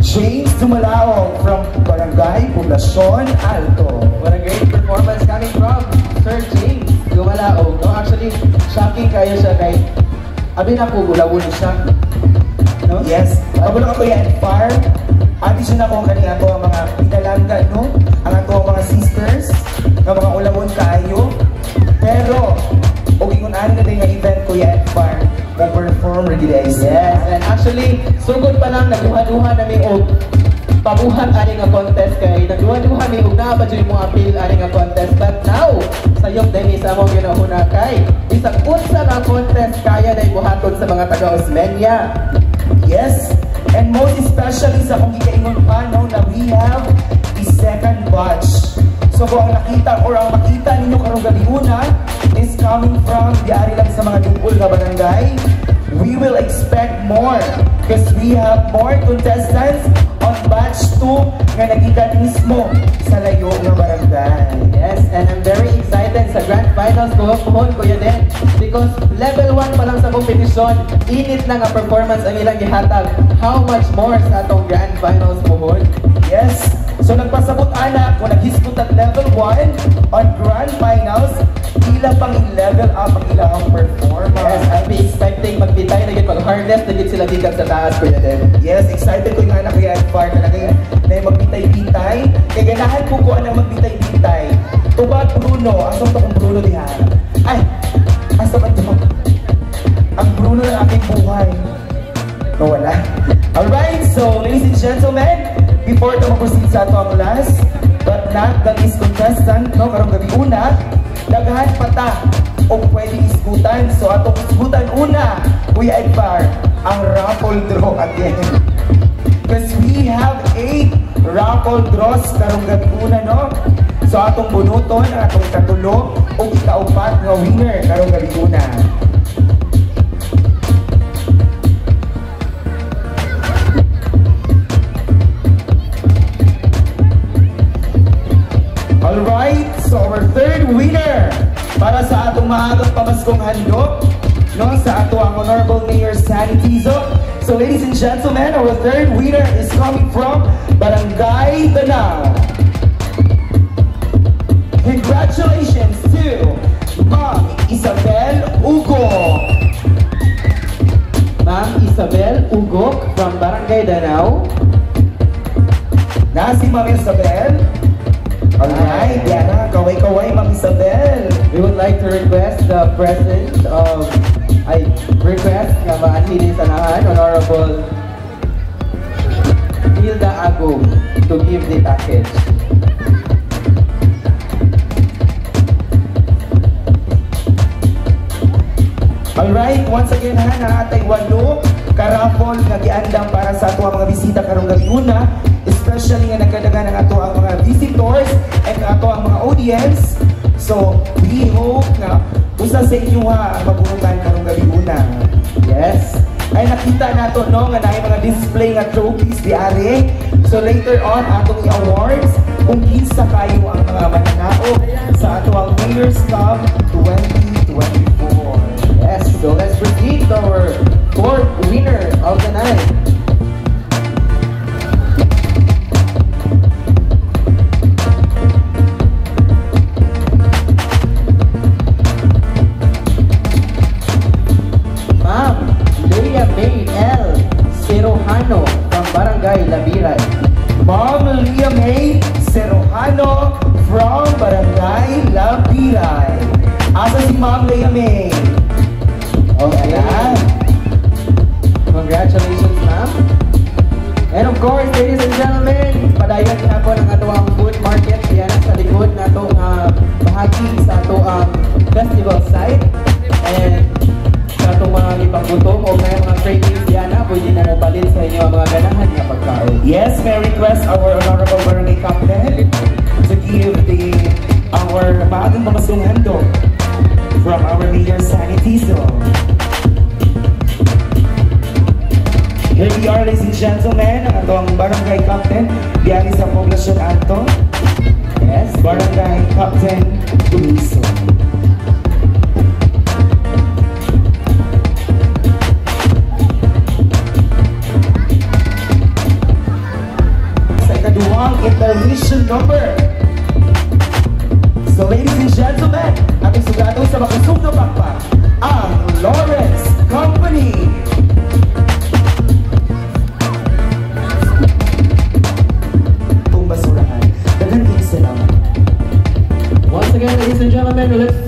James Dumalao from Barangay Poblacion Alto. What a great performance coming from Sir James Dumalao. No, actually, shocking kayo siya kay abi na po gulawon siya. No? Yes. Pabulong ako yan, Farm. Addition ako kanina to ang mga pinalanggan, no? Ang ato ang mga sisters, ng mga ulawon kayo. Pero, ugingunan na din yung event ko yan, Farm. Mag-perform ready guys. Yes, and actually, sugod pa lang, nagduha-duha namin og pabuhan ani nga contest kay nagduha-duha mi og naa ba jud mo appeal ani nga contest, but now sayop din sa among ginahuna kay bisag unsa nga contest kaya day buhaton sa mga taga-Osmeña. Yes, and most especially sa kung gikaingon pa, no, na we have the second batch. So kung ang nakita or ang makita ninyo karong gabi una is coming from diari lang sa mga dungkol na barangay, we will expect more because we have more contestants on batch 2 nga nakita mismo sa layo ng barangay. Yes, and I'm very excited sa grand finals ko Kuya Den, because level 1 pa lang sa kompetisyon, init na nga performance ang ilang gihatag. How much more sa atong grand finals pohon? Yes, so nagpasabot anak kung naghiskot at level 1 on grand finals, ilang pang level up ang ilang performance. Yes, I'll be expecting magbitay na yun, mag-harness na yun sila gikan sa taas, Kuya Den. Yes, excited ko yung anak ko yan, Far, talaga yan, na yung magbitay-bitay. Kaya ganahan ko kung anong magbitay-bitay. Tubag Bruno, asong to kong Bruno diha. Ay, asa ba ito? Ang Bruno ng aking buhay. Nawala. Alright, so ladies and gentlemen, before ito mag-proceed sa ito ang last, but not the least contestant, no, karong gabi una, daghan pata o pwede iskutan. So atong iskutan una, Kuya Edvar, ang raffle draw again. Because we have 8 raffle draws karong gabi una, no? So atong bunuton, ang atong ikatulo o ikaupat nga winner karong gabi una. Alright, so our third winner para sa atong maagang pamaskong handog, no, sa ato ang Honorable Mayor Sandy Tizo. So ladies and gentlemen, our third winner is coming from Barangay Danao. Congratulations to Ma'am Isabel Ugo. Ma'am Isabel Ugok from Barangay Danao. Na si Ma'am Isabel. Alright, Diana, kaway-kaway, Ma'am Isabel. We would like to request the presence of, I request nga maanhili sa nahan, Honorable Hilda Agum to give the package. Alright, once again ha, naatay 8 karapol nga giandam para sa ato ang mga bisita karong gabi una, especially nga nagkadagan ang ato ang mga visitors and ato ang mga audience. So, we hope na usa sa inyo ha ang mabunutan karong gabi una. Yes. Ay nakita nato no nga naay mga display nga trophies diari. So later on atong i-awards kung kinsa kayo ang mga mananao sa ato ang Mayor's Cup 2024. Yes, so let's proceed to our fourth winner of the night. Ma'am Leia May L. Serojano from Barangay Labiray. Ma'am Leia May Serojano from Barangay Labiray. Asa si Ma'am Leia May? Okay. Congratulations, ma'am. And of course, ladies and gentlemen, padayon nga po ng ato ang food market. Yan sa likod na ito bahagi sa ato ang festival site. And sa itong mga ipagbuto o may mga trainees yan na pwede na mabalin sa inyo ang mga ganahan nga pagkaon. Yes, may request our Honorable Barangay Captain to give our maagang pamasong handog from our Mayor Sandy Tizo. Here we are, ladies and gentlemen, ang atong Barangay Captain diyan sa Poblacion Alto. Yes, Barangay Captain Tuliso. competition number. So ladies and gentlemen, ating sugado sa makasong na pakpak, ang Lawrence Company. Itong basurahan, daghang salamat. Once again, ladies and gentlemen, let's